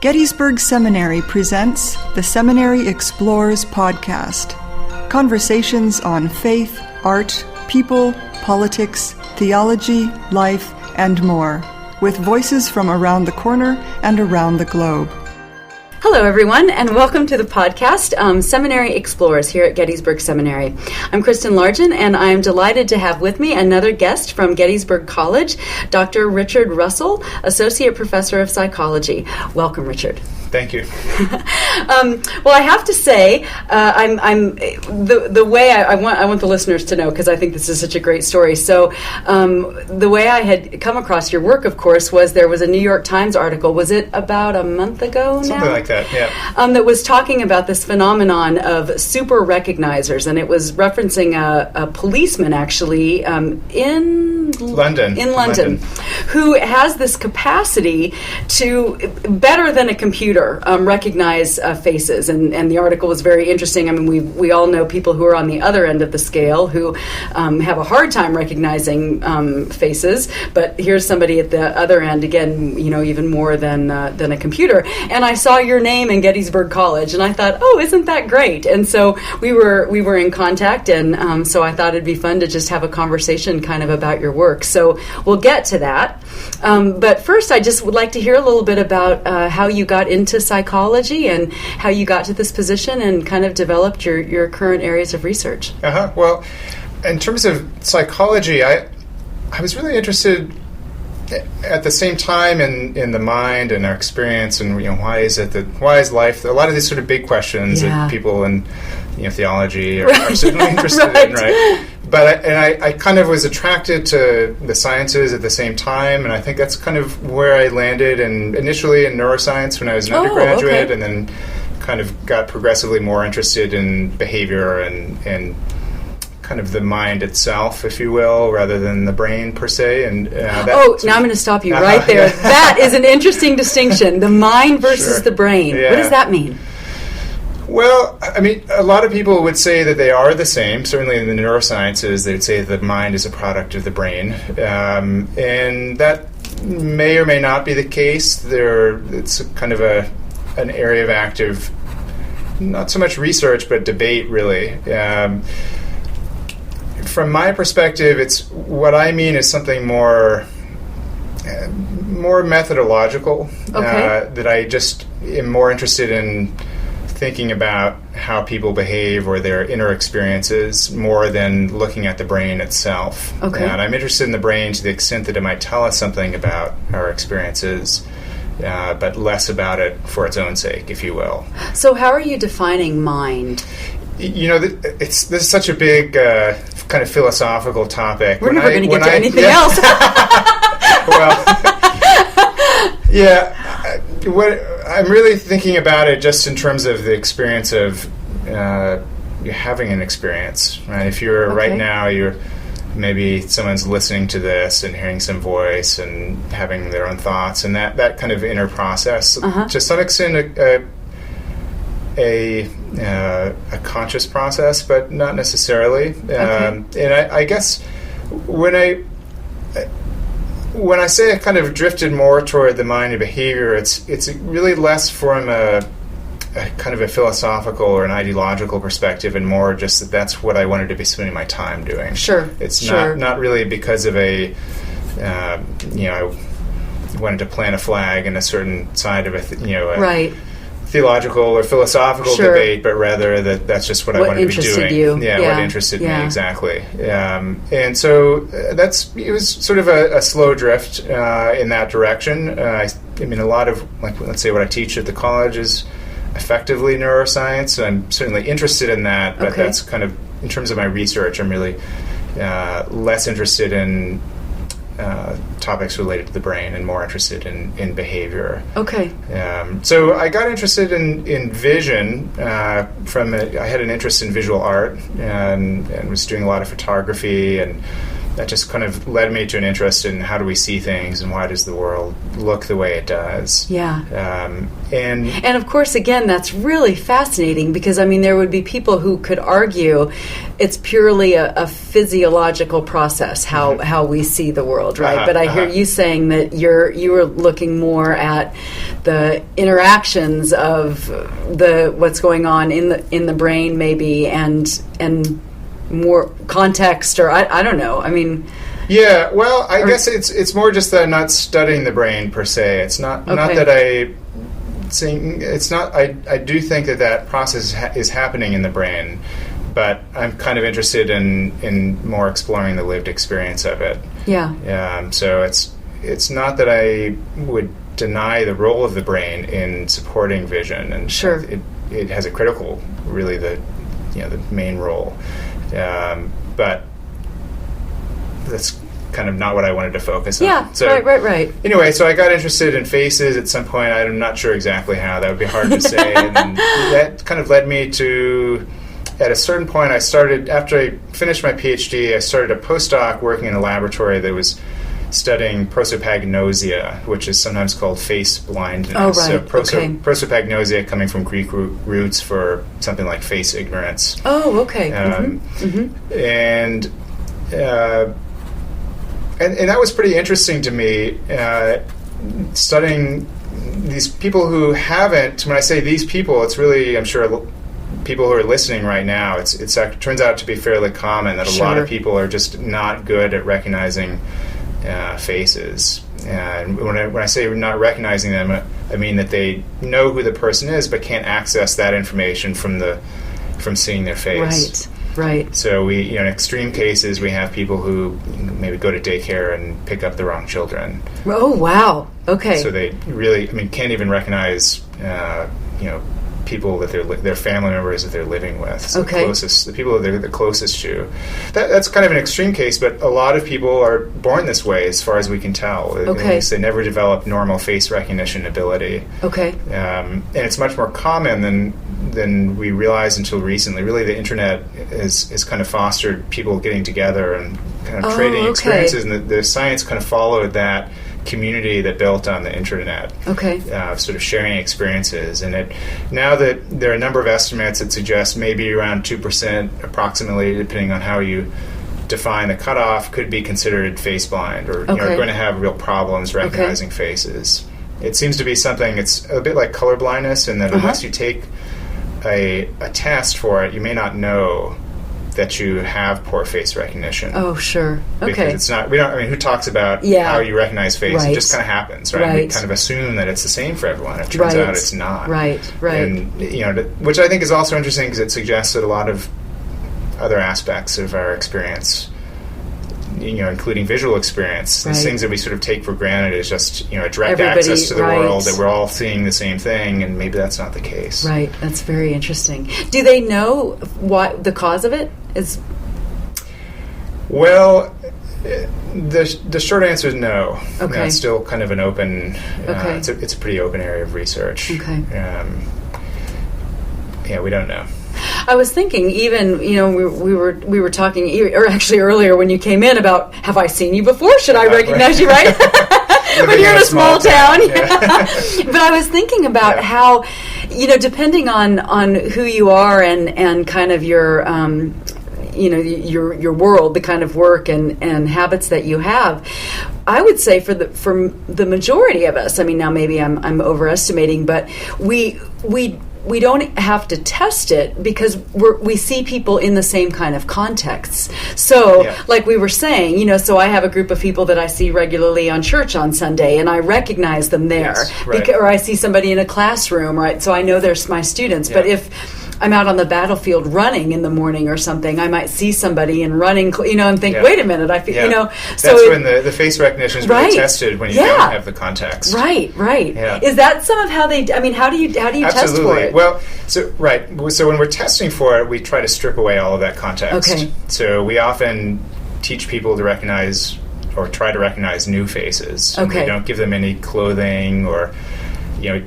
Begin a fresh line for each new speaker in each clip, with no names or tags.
Gettysburg Seminary presents the Seminary Explores podcast. Conversations on faith, art, people, politics, theology, life, and more, with voices from around the corner and around the globe.
Hello, everyone, and welcome to the podcast, Seminary Explores here at Gettysburg Seminary. I'm Kristen Largent, and I'm delighted to have with me another guest from Gettysburg College, Dr. Richard Russell, Associate Professor of Psychology. Welcome, Richard.
Thank you.
Well, I have to say, I'm the way I want the listeners to know, because I think this is such a great story. So, the way I had come across your work, of course, was there was a New York Times article. Was it about a month ago now?
Something like that, yeah.
That was talking about this phenomenon of super recognizers, and it was referencing a policeman actually in
London,
who has this capacity to, better than a computer, recognize faces, and the article was very interesting. I mean, we all know people who are on the other end of the scale who have a hard time recognizing faces, but here's somebody at the other end, again, even more than a computer. And I saw your name in Gettysburg College, and I thought, oh, isn't that great? And so we were in contact, and so I thought it'd be fun to just have a conversation kind of about your work. So we'll get to that. But first, I just would like to hear a little bit about how you got into psychology and how you got to this position and kind of developed your current areas of research.
Well, in terms of psychology, I was really interested at the same time in the mind and our experience, and why is life? A lot of these sort of big questions that people in theology are certainly interested in, right? But I kind of was attracted to the sciences at the same time, and I think that's kind of where I landed. And initially in neuroscience when I was an undergraduate, and then kind of got progressively more interested in behavior and kind of the mind itself, if you will, rather than the brain per se. And
now I'm going to stop you right there. That is an interesting distinction: the mind versus the brain.
Yeah.
What does that mean?
Well, I mean, a lot of people would say that they are the same. Certainly in the neurosciences, they'd say that the mind is a product of the brain. And that may or may not be the case. It's kind of an area of active, not so much research, but debate, really. From my perspective, what I mean is something more methodological, that I just am more interested in thinking about how people behave or their inner experiences more than looking at the brain itself. And I'm interested in the brain to the extent that it might tell us something about our experiences, but less about it for its own sake, if you will. So
how are you defining mind?
This is such a big kind of philosophical topic.
We're never going to get to anything else.
What I'm really thinking about it just in terms of the experience of having an experience. Right? If you're right now, maybe someone's listening to this and hearing some voice and having their own thoughts, and that kind of inner process. To some extent, a conscious process, but not necessarily. And I guess when I say I kind of drifted more toward the mind and behavior, it's really less from a kind of a philosophical or an ideological perspective, and more just that's what I wanted to be spending my time doing. It's not really because of I wanted to plant a flag in a certain side of a theological or philosophical debate, but rather that's just what I wanted to be doing. What interested me, exactly. And so it was sort of a slow drift in that direction. I mean, a lot of, let's say what I teach at the college is effectively neuroscience, and I'm certainly interested in that, but that's kind of, in terms of my research, I'm really less interested in topics related to the brain and more interested in behavior. So I got interested in vision I had an interest in visual art and was doing a lot of photography and that just kind of led me to an interest in how do we see things and why does the world look the way it does.
And of course, again, that's really fascinating because, I mean, there would be people who could argue it's purely a physiological process, how we see the world, right? But I hear you saying that you were looking more at the interactions of what's going on in the brain, maybe, and more context, or I don't know. I mean,
yeah. Well, I guess it's more just that I'm not studying the brain per se. It's not that I saying it's not. I do think that process is happening in the brain, but I'm kind of interested in more exploring the lived experience of it. So it's not that I would deny the role of the brain in supporting vision, and it has a critical, really the main role. But that's kind of not what I wanted to focus on.
So, right.
Anyway, so I got interested in faces at some point. I'm not sure exactly how. That would be hard to say. And that kind of led me to, at a certain point, after I finished my PhD, I started a postdoc working in a laboratory that was studying prosopagnosia, which is sometimes called face blindness.
Oh, right.
So prosopagnosia coming from Greek roots for something like face ignorance.
Oh, okay.
And that was pretty interesting to me, studying these people who haven't. When I say these people, it's really, I'm sure, people who are listening right now. It turns out to be fairly common that a lot of people are just not good at recognizing faces. And when I say not recognizing them, I mean that they know who the person is, but can't access that information from seeing their face.
Right.
So in extreme cases, we have people who maybe go to daycare and pick up the wrong children.
Oh, wow. Okay.
So they really, can't even recognize, people that their family members that they're living with. So the people that they're the closest to. That's kind of an extreme case, but a lot of people are born this way, as far as we can tell. At least they never develop normal face recognition ability. And it's much more common than we realized until recently. Really, the internet has kind of fostered people getting together and kind of trading experiences, and the science kind of followed that community that built on the internet, sort of sharing experiences. And now that there are a number of estimates that suggest maybe around 2%, approximately, depending on how you define the cutoff, could be considered face blind, or are going to have real problems recognizing faces. It seems to be something. It's a bit like color blindness, in that unless you take a test for it, you may not know that you have poor face recognition.
Oh, sure.
Because it's not, who talks about how you recognize face? It just kind of happens, right? We kind of assume that it's the same for everyone. It turns out it's not.
Right.
And, which I think is also interesting, because it suggests that a lot of other aspects of our experience, including visual experience, these things that we sort of take for granted as just, a direct access to the world, that we're all seeing the same thing, and maybe that's not the case.
Right. That's very interesting. Do they know what the cause of it is?
Well, the short answer is no. It's still kind of an open. It's a pretty open area of research. We don't know.
I was thinking, even we were talking, or actually earlier when you came in, about, have I seen you before? Should I recognize you? Right? When you're in a small town. But I was thinking about how, depending on who you are and kind of your your world, the kind of work and habits that you have, I would say for the majority of us, now maybe I'm overestimating, but we don't have to test it, because we see people in the same kind of contexts. So, like we were saying, so I have a group of people that I see regularly on church on Sunday, and I recognize them there. Or I see somebody in a classroom, right? So I know they're my students. But if I'm out on the battlefield running in the morning or something, I might see somebody and running, and think, wait a minute, I feel, So
that's when the face recognition is really tested, when you don't have the context.
Right. Yeah. Is that some of how they? How do you test for it?
Well, so when we're testing for it, we try to strip away all of that context. So we often teach people to recognize, or try to recognize, new faces. And we don't give them any clothing or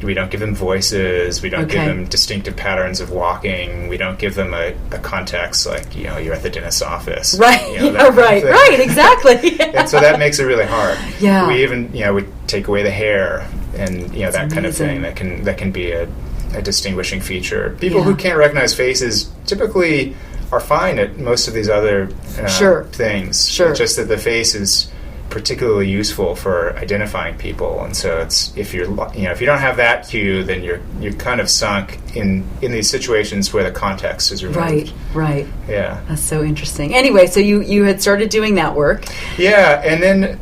we don't give them voices. We don't give them distinctive patterns of walking. We don't give them a context like, you're at the dentist's office.
Right. Right. Exactly.
And so that makes it really hard.
Yeah.
We even, we take away the hair and, that kind of thing. That can be a distinguishing feature. People who can't recognize faces typically are fine at most of these other things.
Sure.
It's just that the face is particularly useful for identifying people, and so it's if you don't have that cue, then you're kind of sunk in these situations where the context is removed.
Right.
Yeah,
that's so interesting. Anyway, so you had started doing that work.
Yeah, and then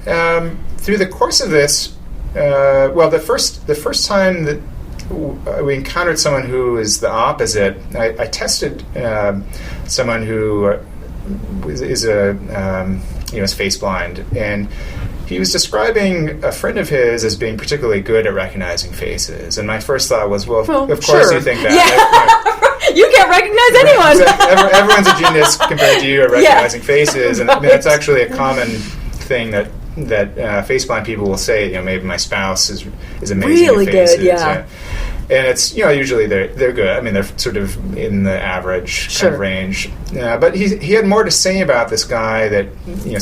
through the course of this, the first time that we encountered someone who is the opposite, I tested someone who is face blind, and he was describing a friend of his as being particularly good at recognizing faces. And my first thought was, of course you think that.
Yeah. You can't recognize anyone.
Everyone's a genius compared to you at recognizing faces, and that's actually a common thing that face blind people will say. Maybe my spouse is amazing
really
at faces.
Good, yeah.
And it's usually they're good. I mean, they're sort of in the average kind of range. But he had more to say about this guy that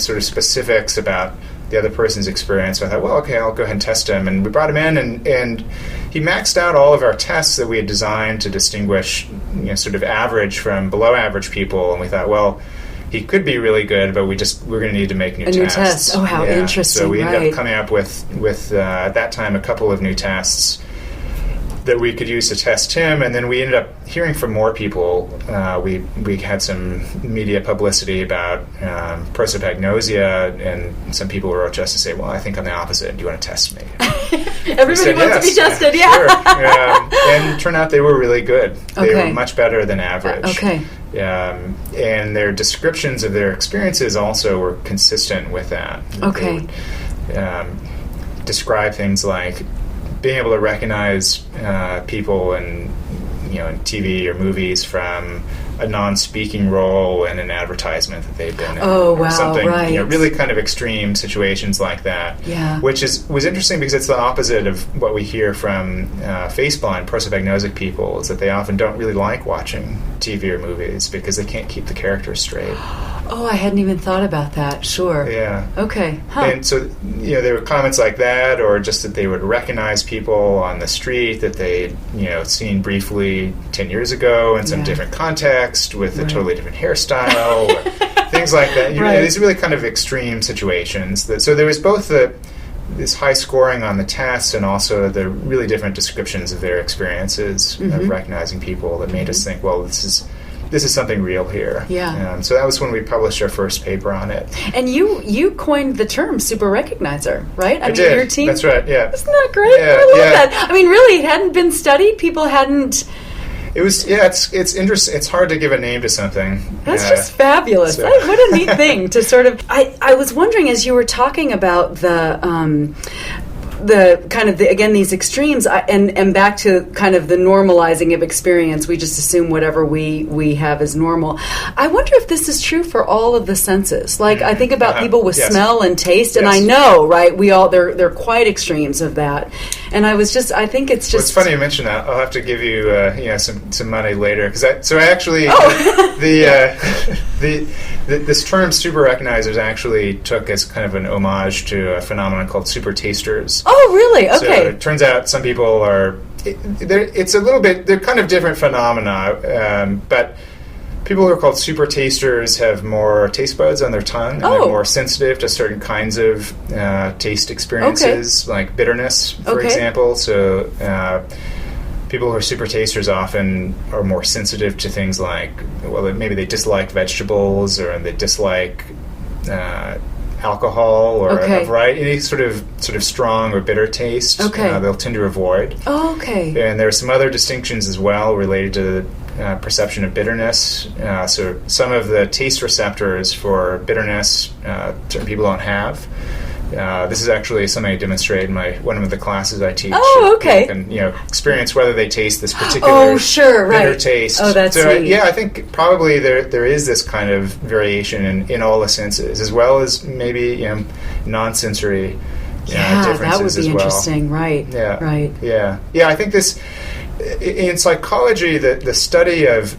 sort of specifics about the other person's experience. So I thought, well, okay, I'll go ahead and test him. And we brought him in, and he maxed out all of our tests that we had designed to distinguish sort of average from below average people. And we thought, well, he could be really good, but we're going to need to make new tests.
Oh, how interesting!
So we ended up coming up with at that time a couple of new tests that we could use to test him, and then we ended up hearing from more people. We had some media publicity about prosopagnosia, and some people wrote to us to say, well, I think I'm the opposite. Do you want to test me?
Everybody wants to be tested,
Sure. And it turned out they were really good. They were much better than average. And their descriptions of their experiences also were consistent with that. They would describe things like being able to recognize people in TV or movies from a non-speaking role in an advertisement that they've been in.
Oh, wow,
something,
right.
Really kind of extreme situations like that.
Yeah.
Which was interesting because it's the opposite of what we hear from face-blind, prosopagnosic people, is that they often don't really like watching TV or movies because they can't keep the characters straight.
Oh, I hadn't even thought about that. Sure.
Yeah.
Okay. Huh.
And so, there were comments like that, or just that they would recognize people on the street that they'd, seen briefly 10 years ago in some different context with a totally different hairstyle, or things like that. These really kind of extreme situations. So there was both this high scoring on the tests and also the really different descriptions of their experiences of recognizing people that made us think, well, this is something real here.
Yeah.
So that was when we published our first paper on it.
And you coined the term super recognizer, right?
I did.
Your team.
That's right. Yeah.
Isn't that great?
Yeah,
I love that. I mean, really, it hadn't been studied. People hadn't.
It was. Yeah. It's interesting. It's hard to give a name to something.
That's just fabulous.
So.
What a neat thing to sort of. I was wondering as you were talking about the kind of again these extremes and back to kind of the normalizing of experience. We just assume whatever we have is normal. I wonder if this is true for all of the senses. Like I think about people with smell and taste, and I know, right? We all they're quite extremes of that. And I think it's just.
Well, it's funny you mention that. I'll have to give you some money later because I actually this term super recognizers actually took as kind of an homage to a phenomenon called super tasters.
Oh, really? Okay.
So it turns out some people are. It's a little bit. They're kind of different phenomena, but people who are called super tasters have more taste buds on their tongue, and they're more sensitive to certain kinds of taste experiences, like bitterness, for example. So people who are super tasters often are more sensitive to things like, well, maybe they dislike vegetables or they dislike alcohol or a variety, any sort of strong or bitter taste. They'll tend to avoid.
Oh, okay.
And there are some other distinctions as well related to the perception of bitterness. So some of the taste receptors for bitterness, certain people don't have. This is actually something I demonstrate in one of the classes I teach.
Oh, okay.
People can experience whether they taste this particular bitter taste.
Oh, that's
neat. I think probably there is this kind of variation in all the senses, as well as maybe non-sensory differences
that would be interesting. Right.
Yeah.
Right.
Yeah. Yeah. I think this in psychology, the study of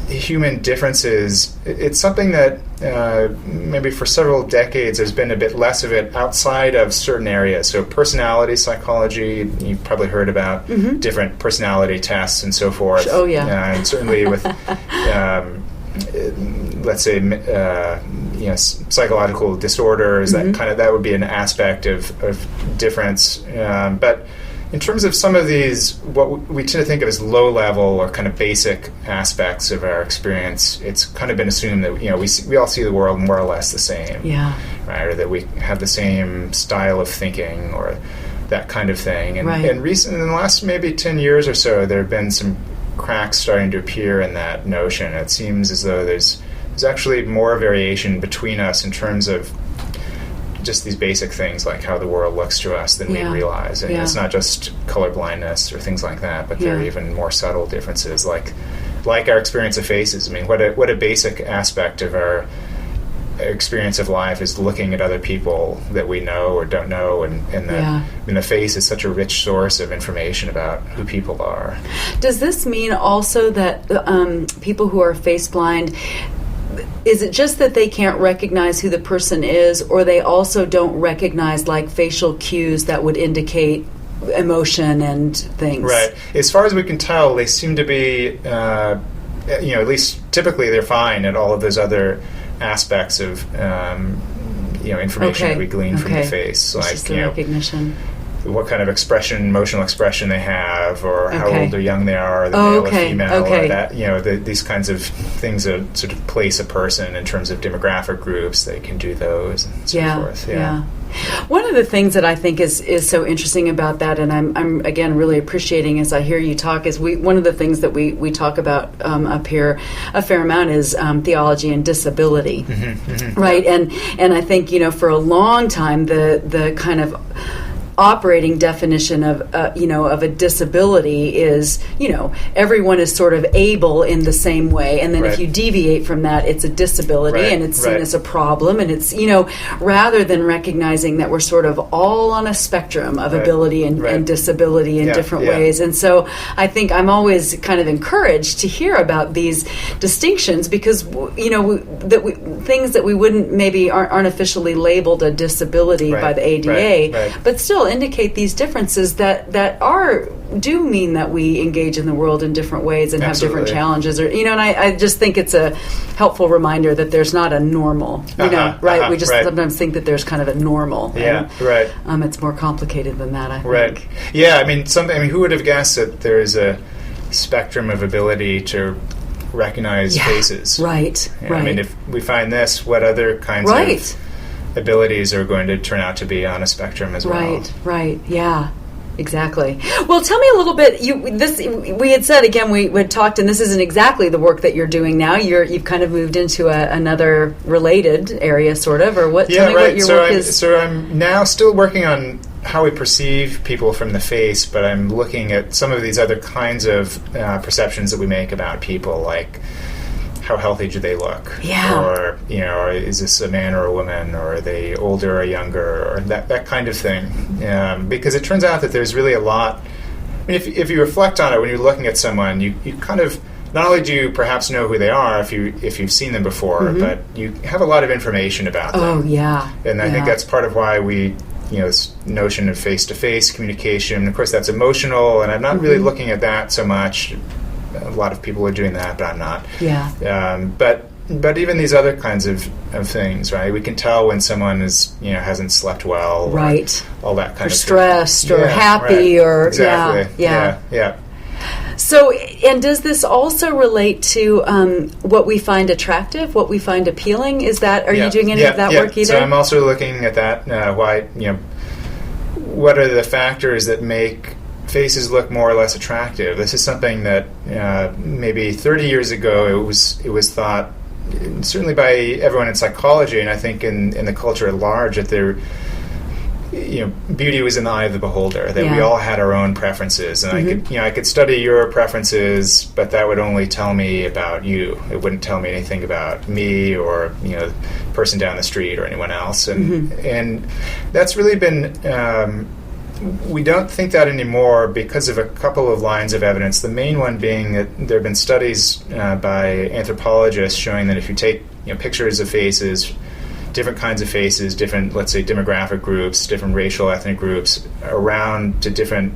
human differences, it's something that maybe for several decades there's been a bit less of it outside of certain areas. So personality psychology, you've probably heard about different personality tests and so forth.
Oh, yeah.
And certainly with, let's say, psychological disorders, that would be an aspect of difference. But in terms of some of these, what we tend to think of as low-level or kind of basic aspects of our experience, it's kind of been assumed that we all see the world more or less the same, right? Or that we have the same style of thinking or that kind of thing. And, in the last maybe 10 years or so, there have been some cracks starting to appear in that notion. It seems as though there's actually more variation between us in terms of just these basic things like how the world looks to us than we realize. And it's not just color blindness or things like that, but there are even more subtle differences like our experience of faces. I mean, what a basic aspect of our experience of life is looking at other people that we know or don't know, and the face is such a rich source of information about who people are.
Does this mean also that people who are face blind, is it just that they can't recognize who the person is, or they also don't recognize like facial cues that would indicate emotion and things?
Right. As far as we can tell, they seem to be, at least typically they're fine at all of those other aspects of, information that we glean from the face,
like just the recognition.
What kind of emotional expression they have, or how old or young they are, the male or female, or that, these kinds of things that sort of place a person in terms of demographic groups. They can do those and so forth. Yeah.
One of the things that I think is so interesting about that, and I'm again really appreciating as I hear you talk, is one of the things that we talk about up here a fair amount is theology and disability, right? And I think for a long time the kind of operating definition of a disability is everyone is sort of able in the same way, and then if you deviate from that, it's a disability, and it's seen as a problem, and it's rather than recognizing that we're sort of all on a spectrum of ability and disability in different ways. And so I think I'm always kind of encouraged to hear about these distinctions, because things that we wouldn't maybe aren't officially labeled a disability by the ADA, but still indicate these differences that do mean that we engage in the world in different ways and have different challenges, or and I just think it's a helpful reminder that there's not a normal, we just sometimes think that there's kind of a normal, it's more complicated than that, I think.
Yeah, I mean who would have guessed that there is a spectrum of ability to recognize faces? Right. I mean, if we find this, what other kinds of abilities are going to turn out to be on a spectrum as well?
Right. Yeah. Exactly. Well, tell me a little bit. We had said again. We had talked, and this isn't exactly the work that you're doing now. You've kind of moved into another related area, sort of, or what? Tell me what your work is.
So I'm now still working on how we perceive people from the face, but I'm looking at some of these other kinds of perceptions that we make about people, like how healthy do they look? Or is this a man or a woman, or are they older or younger, or that kind of thing? Because it turns out that there's really a lot. I mean, if you reflect on it, when you're looking at someone, you kind of not only do you perhaps know who they are if you've seen them before, but you have a lot of information about them. And I think that's part of why we. This notion of face-to-face communication. Of course, that's emotional, and I'm not really looking at that so much. A lot of people are doing that, but I'm not. But even these other kinds of things, right? We can tell when someone is hasn't slept well, or all that kind of
stressed or happy or
exactly.
So, and does this also relate to what we find attractive, what we find appealing? Are you doing any of that work either?
So I'm also looking at that. What are the factors that make faces look more or less attractive? This is something that maybe 30 years ago it was thought, certainly by everyone in psychology, and I think in the culture at large, that beauty was in the eye of the beholder, that we all had our own preferences, and I could study your preferences, but that would only tell me about you. It wouldn't tell me anything about me or the person down the street or anyone else, and that's really been we don't think that anymore because of a couple of lines of evidence. The main one being that there have been studies by anthropologists showing that if you take pictures of faces, different kinds of faces, different, let's say, demographic groups, different racial, ethnic groups, around to different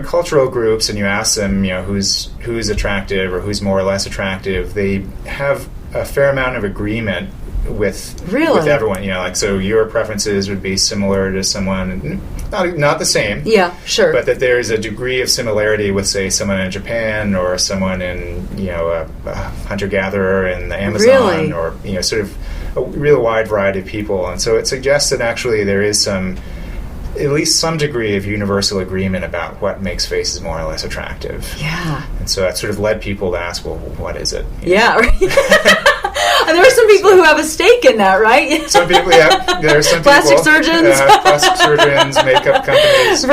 cultural groups, and you ask them, who's attractive or who's more or less attractive, they have a fair amount of agreement with everyone. So your preferences would be similar to someone, not the same. Yeah, sure. But that there's a degree of similarity with, say, someone in Japan or someone in, a hunter-gatherer in the Amazon, or, sort of a real wide variety of people. And so it suggests that actually there is at least some degree of universal agreement about what makes faces more or less attractive. Yeah. And so that sort of led people to ask, well, what is it?
Yeah. And there are some people who have a stake in that, right?
Some people, yeah. There are some
plastic surgeons,
makeup companies,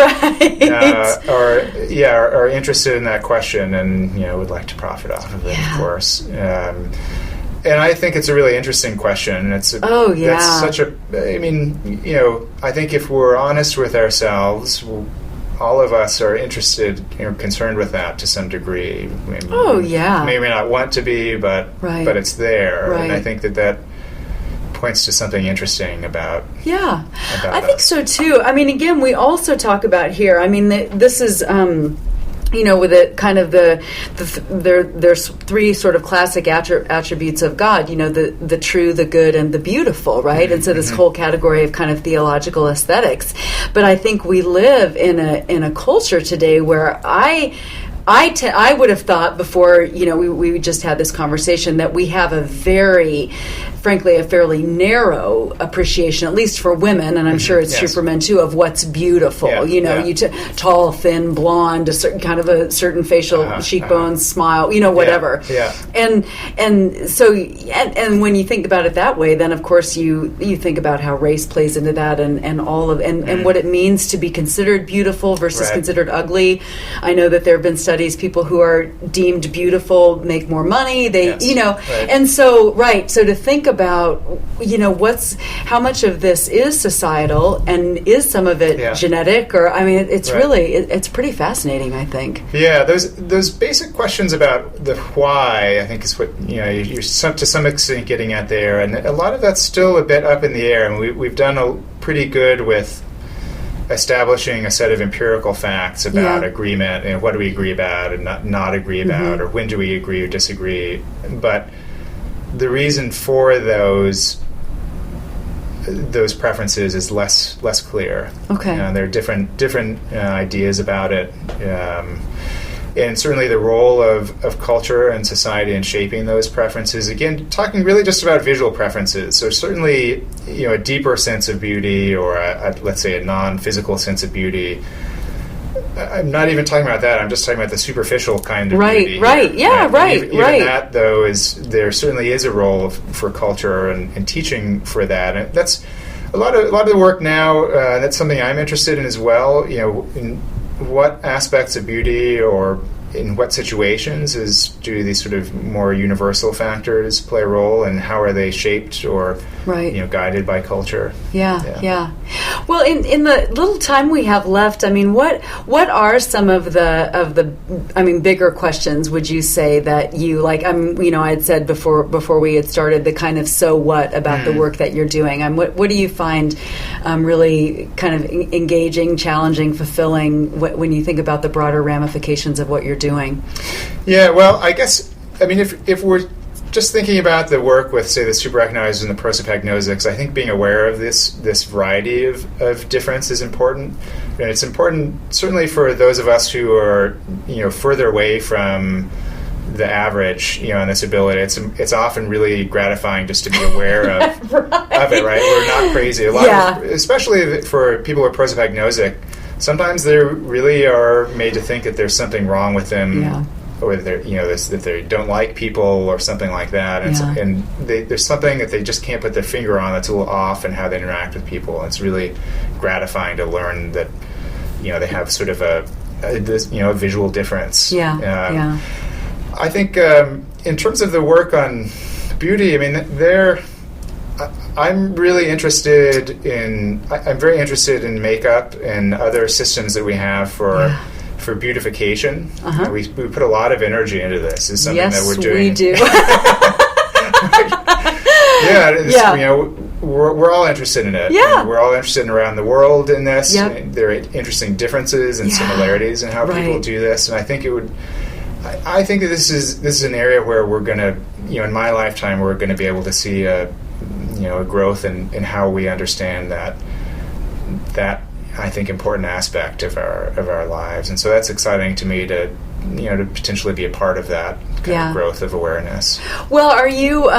are interested in that question and would like to profit off of it, of course. And I think it's a really interesting question. That's such a. I mean, I think if we're honest with ourselves, all of us are interested, concerned with that to some degree. Maybe not want to be, but it's there, and I think that points to something interesting about. Yeah, I
think so too. I mean, again, we also talk about here. I mean, this is. With it kind of there's three sort of classic attributes of God, the true, the good, and the beautiful, right? And so this whole category of kind of theological aesthetics. But I think we live in a culture today where I would have thought before, we just had this conversation, that we have a frankly, a fairly narrow appreciation, at least for women, and I'm sure it's true for men too, of what's beautiful. Tall, thin, blonde, a certain facial cheekbones, smile, whatever. And so when you think about it that way, then of course you think about how race plays into that, and all of and what it means to be considered beautiful versus considered ugly. I know that there have been studies, people who are deemed beautiful make more money. And so to think about how much of this is societal and is some of it genetic, or it's really it's pretty fascinating, I think.
Yeah, those basic questions about the why, I think, is what you're to some extent getting at there, and a lot of that's still a bit up in the air, and we've done pretty good with establishing a set of empirical facts about agreement and what do we agree about and not agree about, or when do we agree or disagree. But the reason for those preferences is less clear. Okay, there are different ideas about it, and certainly the role of culture and society in shaping those preferences. Again, talking really just about visual preferences. So certainly, a deeper sense of beauty, or let's say a non-physical sense of beauty. I'm not even talking about that. I'm just talking about the superficial kind of beauty. Even that, though, there certainly is a role for culture and teaching for that. And that's a lot of the work now. That's something I'm interested in as well. In what aspects of beauty, or in what situations, do these sort of more universal factors play a role, and how are they shaped or guided by culture? Yeah.
Well, in the little time we have left, what are some of the bigger questions, would you say, that you like? I had said before we had started, the kind of so what about the work that you're doing. What do you find really kind of engaging, challenging, fulfilling when you think about the broader ramifications of what you're doing?
Yeah, well, I guess, if we're just thinking about the work with, say, the suprarecognizer and the prosopagnosics, I think being aware of this variety of difference is important. And it's important certainly for those of us who are, further away from the average, on this ability. It's often really gratifying just to be aware of of it, right? We're not crazy. A lot of, especially for people who are prosopagnosic, sometimes they really are made to think that there's something wrong with them or that they don't like people or something like that, and there's something that they just can't put their finger on that's a little off in how they interact with people. And it's really gratifying to learn that they have sort of a visual difference. I think in terms of the work on beauty, I mean, I'm very interested in makeup and other systems that we have for beautification. We put a lot of energy into this. It's something that we're doing.
Yes, we do.
We're all interested in it.
Yeah.
We're all interested in around the world in this. There are interesting differences and similarities in how people do this, and I think that this is an area where we're going to, in my lifetime, we're going to be able to see a growth in how we understand that I think important aspect of our lives, and so that's exciting to me to potentially be a part of that kind of growth of awareness.
Well, are you?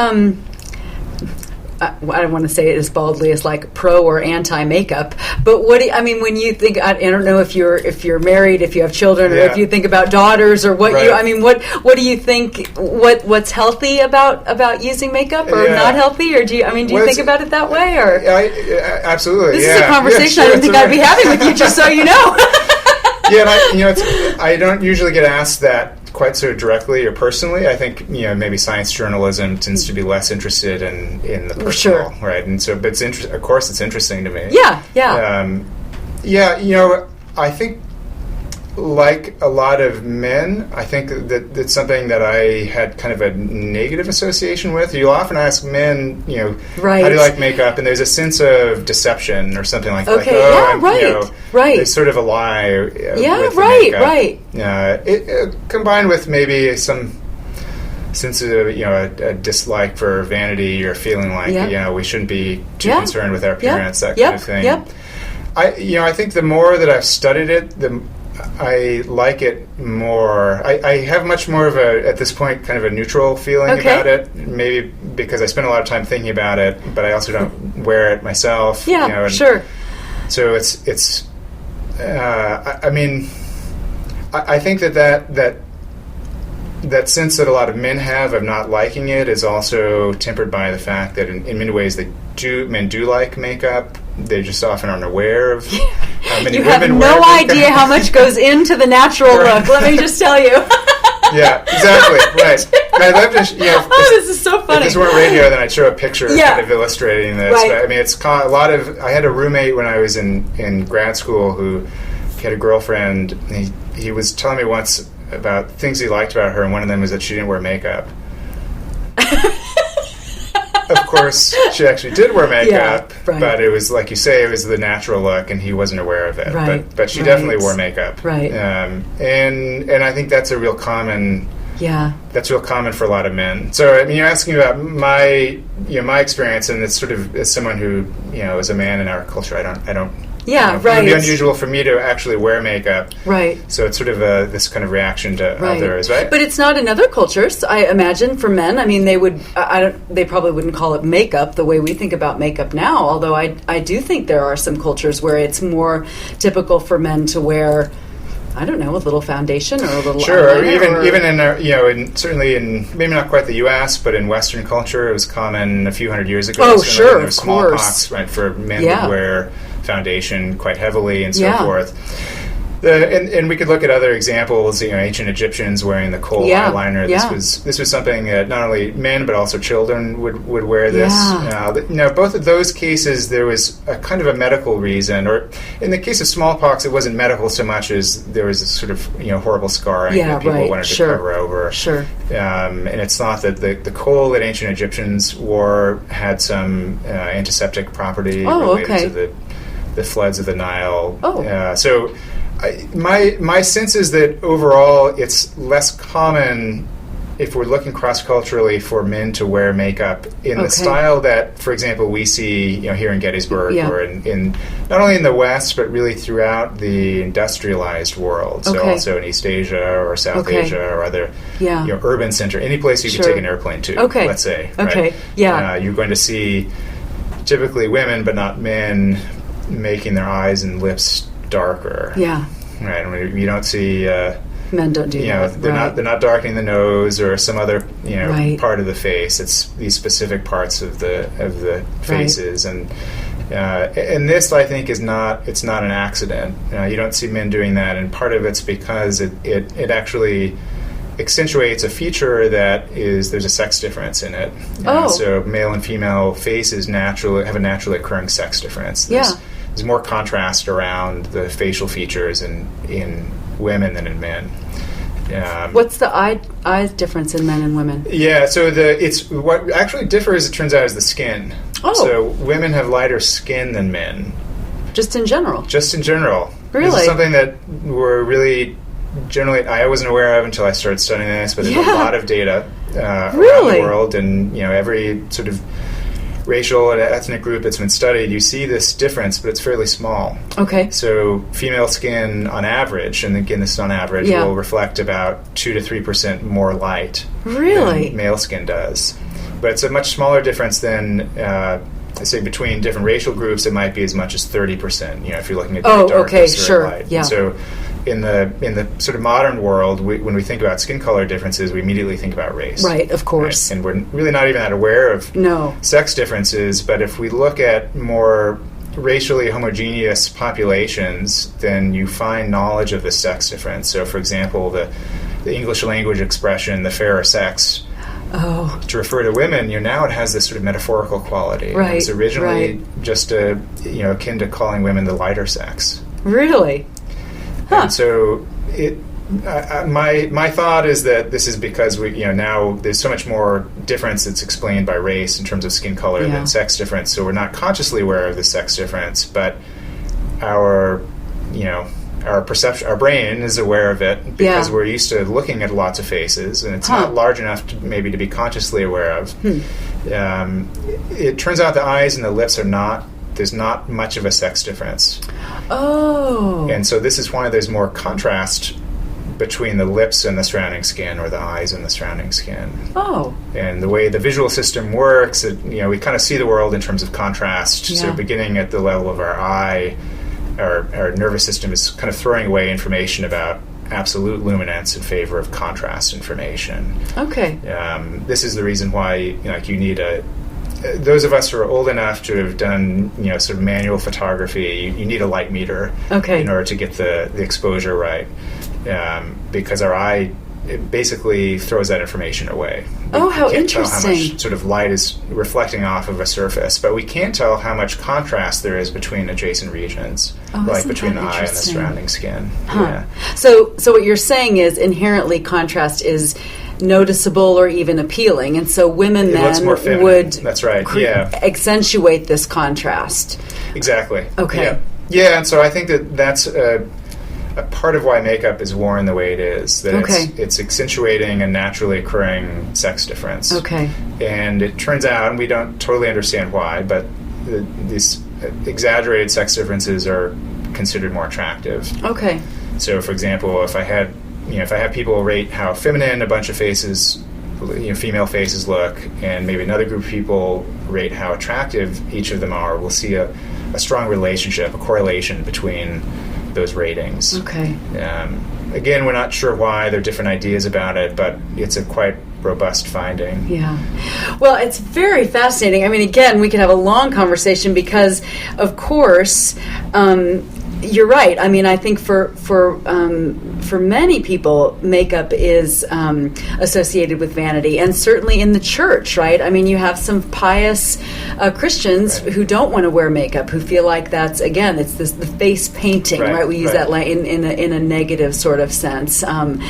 I don't want to say it as baldly as like pro or anti makeup, but when you think, I don't know if you're married, if you have children, or if you think about daughters, or what what do you think? What's healthy about using makeup, or not healthy, or do you think about it that way, or?
Absolutely.
This is a conversation I didn't think I'd be having with you, just so you know.
I don't usually get asked that quite so directly or personally. I think maybe science journalism tends to be less interested in the personal, right? And so, but of course, it's interesting to me. I think, like a lot of men, I think that that's something that I had kind of a negative association with. You'll often ask men, how do you like makeup? And there's a sense of deception or something like that. There's sort of a lie. It combined with maybe some sense of a dislike for vanity, or feeling like we shouldn't be too concerned with our appearance, that kind of thing. I think the more that I've studied it, I like it more. I have much more of at this point, kind of a neutral feeling about it. Maybe because I spend a lot of time thinking about it, but I also don't wear it myself. So it's. I think that sense that a lot of men have of not liking it is also tempered by the fact that in many ways men do like makeup. They just often aren't aware of how many women wear makeup. You have no idea
how much goes into the natural look. Let me just tell you.
Yeah, exactly. Right. I'd love to.
This is so funny.
If this weren't radio, then I'd show a picture kind of illustrating this. Right. But, it's a lot of. I had a roommate when I was in grad school who had a girlfriend. And he was telling me once about things he liked about her, and one of them was that she didn't wear makeup. Of course, she actually did wear makeup, but it was, like you say, it was the natural look, and he wasn't aware of it. But she definitely wore makeup. And I think that's a real common. That's real common for a lot of men. So you're asking about my experience, and it's sort of as someone who is a man in our culture. I don't. It would be unusual for me to actually wear makeup. So it's sort of this kind of reaction to others, right?
But it's not in other cultures, I imagine, for men. They would. They probably wouldn't call it makeup the way we think about makeup now. Although I do think there are some cultures where it's more typical for men to wear, I don't know, a little foundation or a little eyeliner.
Even in certainly in maybe not quite the U.S., but in Western culture, it was common a few hundred years ago.
Oh, sure,
there was smallpox, right? For men to wear foundation quite heavily and so forth. And we could look at other examples. Ancient Egyptians wearing the kohl eyeliner. This was something that not only men but also children would wear this. Both of those cases there was a kind of a medical reason, or in the case of smallpox, it wasn't medical so much as there was a sort of horrible scarring that people wanted to cover over. And it's thought that the kohl that ancient Egyptians wore had some antiseptic property related to the floods of the Nile. So my sense is that overall it's less common, if we're looking cross-culturally, for men to wear makeup in the style that, for example, we see here in Gettysburg or in not only in the West but really throughout the industrialized world. So also in East Asia or South Asia or other urban center, any place you could take an airplane to, let's say. You're going to see typically women but not men making their eyes and lips darker. Right. You don't see
Men don't do that.
They're not darkening the nose or some other part of the face. It's these specific parts of the faces, and this, I think, it's not an accident. You don't see men doing that, and part of it's because it actually accentuates a feature there's a sex difference in it. So male and female faces have a naturally occurring sex difference. There's more contrast around the facial features in women than in men.
What's the eye difference in men and women?
Yeah, so what actually differs, it turns out, is the skin. So women have lighter skin than men.
Just in general?
Just in general.
Really?
This is something that we're really generally, I wasn't aware of until I started studying this, but there's a lot of data around the world, and every sort of racial and ethnic group that's been studied, you see this difference, but it's fairly small.
Okay.
So female skin on average, and again this is on average, will reflect about 2 to 3% more light than male skin does. But it's a much smaller difference than, say, between different racial groups. It might be as much as 30%, if you're looking at darkness or light.
Yeah.
And so in the sort of modern world, when we think about skin color differences, we immediately think about race.
Right, of course.
Right? And we're really not even that aware of sex differences, but if we look at more racially homogeneous populations, then you find knowledge of the sex difference. So, for example, the English language expression, the fairer sex, to refer to women, now it has this sort of metaphorical quality.
Right.
It was originally just akin to calling women the lighter sex.
Really? Huh.
And so my thought is that this is because now there's so much more difference that's explained by race in terms of skin color than sex difference. So we're not consciously aware of the sex difference, but our perception, our brain is aware of it because we're used to looking at lots of faces, and it's not large enough to be consciously aware of. It turns out the eyes and the lips there's not much of a sex difference. And so this is why there's more contrast between the lips and the surrounding skin, or the eyes and the surrounding skin. And the way the visual system works, we kind of see the world in terms of contrast. So beginning at the level of our eye, our nervous system is kind of throwing away information about absolute luminance in favor of contrast information.
Okay.
This is the reason why you need those of us who are old enough to have done sort of manual photography, you need a light meter in order to get the exposure right, because our eye, it basically throws that information away.
How
interesting.
Tell
how much sort of light is reflecting off of a surface, but we can't tell how much contrast there is between adjacent regions, like between the eye and the surrounding skin.
So what you're saying is inherently contrast is noticeable or even appealing, and so women then would
that's right
accentuate this contrast.
Exactly.
Okay.
And so I think that's a part of why makeup is worn the way it is, that it's accentuating a naturally occurring sex difference. And it turns out, and we don't totally understand why, but these exaggerated sex differences are considered more attractive. So, for example, if I have people rate how feminine a bunch of faces, female faces look, and maybe another group of people rate how attractive each of them are, we'll see a strong relationship, a correlation between those ratings. Again, we're not sure why. There are different ideas about it, but it's a quite robust finding.
Well, it's very fascinating. I mean, again, we could have a long conversation because, of course, you're right. I mean, I think for many people, makeup is associated with vanity, and certainly in the church, right? I mean, you have some pious Christians who don't want to wear makeup, who feel like that's, again, it's the face painting, right? We use that in a negative sort of sense. And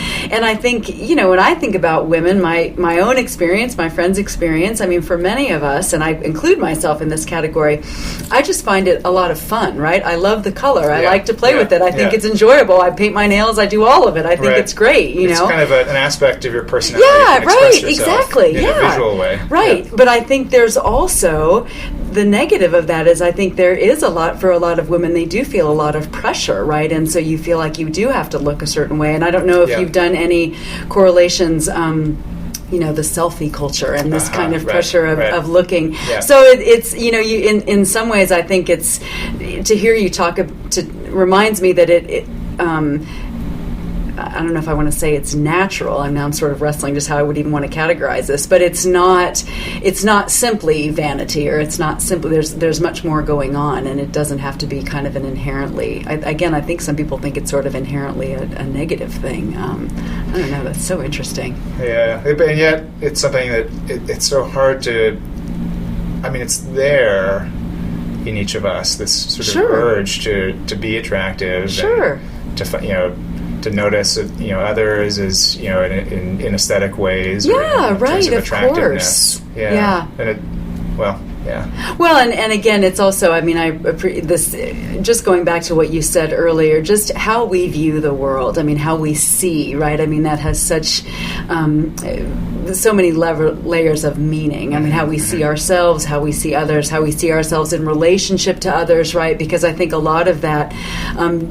I think, when I think about women, my own experience, my friend's experience, I mean, for many of us, and I include myself in this category, I just find it a lot of fun, right? I love the color. I like to play with it. I think it's enjoyable. I paint my nails. I do all of it. I think it's great.
It's kind of an aspect of your personality.
Exactly.
In a visual way.
But I think there's also the negative of that is I think there is for a lot of women, they do feel a lot of pressure, right? And so you feel like you do have to look a certain way. And I don't know if you've done any correlations. The selfie culture and this kind of pressure of looking. So it's in some ways I think it's to hear you talk reminds me that I don't know if I want to say it's natural. I mean, I'm sort of wrestling just how I would even want to categorize this, but it's not simply vanity, or it's not simply, there's much more going on, and it doesn't have to be kind of an inherently, I think some people think it's sort of inherently a negative thing. I don't know, that's so interesting.
Yeah, and yet it's something that it's so hard to, I mean, it's there in each of us, this sort of urge to be attractive, and to notice others as in aesthetic ways,
in terms
of attractiveness.
Course. Yeah.
And
Well, and again, it's also, I mean, this just going back to what you said earlier, just how we view the world. I mean, how we see, right? I mean, that has such so many layers of meaning. I mean, how we see ourselves, how we see others, how we see ourselves in relationship to others, right? Because I think a lot of that,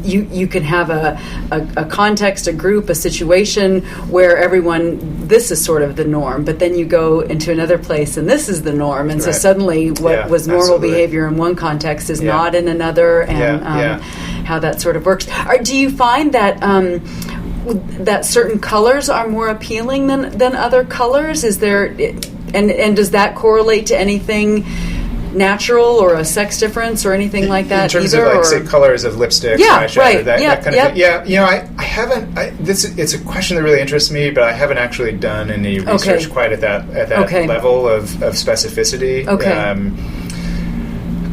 you can have a context, a group, a situation where everyone, this is sort of the norm, but then you go into another place and this is the norm, and so suddenly what was normal behavior in one context is not in another, and how that sort of works. Do you find that that certain colors are more appealing than other colors? Is there, and does that correlate to anything natural or a sex difference or anything like that?
In terms of say colors of lipstick, eyeshadow, that kind of thing. Yeah, I haven't. It's a question that really interests me, but I haven't actually done any research quite at that level of specificity.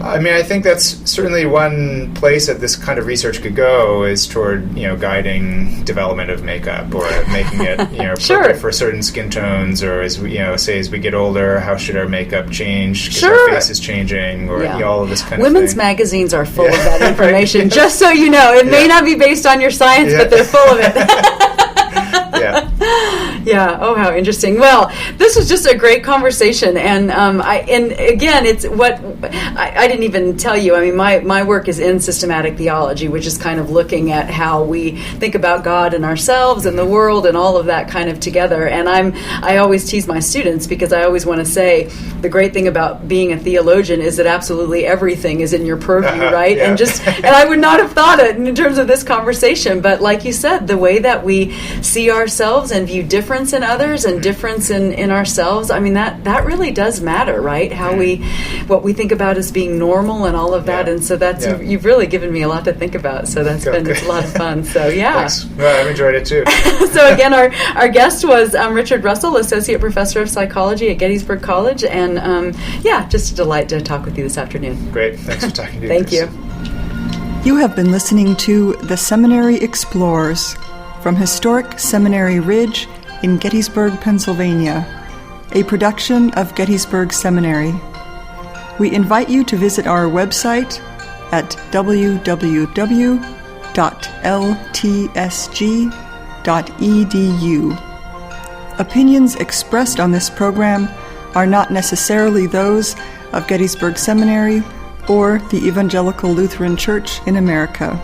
I mean, I think that's certainly one place that this kind of research could go, is toward guiding development of makeup, or making it appropriate for certain skin tones, or as we as we get older, how should our makeup change because our face is changing, or all of this kind of thing.
Women's magazines are full of that information. Just so you know, it may not be based on your science, but they're full of it. Yeah. Oh, how interesting. Well, this was just a great conversation, and again, it's what I didn't even tell you. I mean, my work is in systematic theology, which is kind of looking at how we think about God and ourselves and the world and all of that kind of together. And I always tease my students, because I always want to say the great thing about being a theologian is that absolutely everything is in your purview, right? And and I would not have thought it in terms of this conversation, but like you said, the way that we see ourselves and view difference in others and difference in ourselves, I mean, that really does matter, right? How what we think about as being normal and all of that, and so that's you've really given me a lot to think about, so that's it's a lot of fun. So
Thanks. Well, I've enjoyed it too.
So again, our guest was Richard Russell, Associate Professor of Psychology at Gettysburg College, and just a delight to talk with you this afternoon.
Great. Thanks for talking to you.
Thank you.
You have been listening to The Seminary Explores from historic Seminary Ridge in Gettysburg, Pennsylvania, a production of Gettysburg Seminary. We invite you to visit our website at www.ltsg.edu. Opinions expressed on this program are not necessarily those of Gettysburg Seminary or the Evangelical Lutheran Church in America.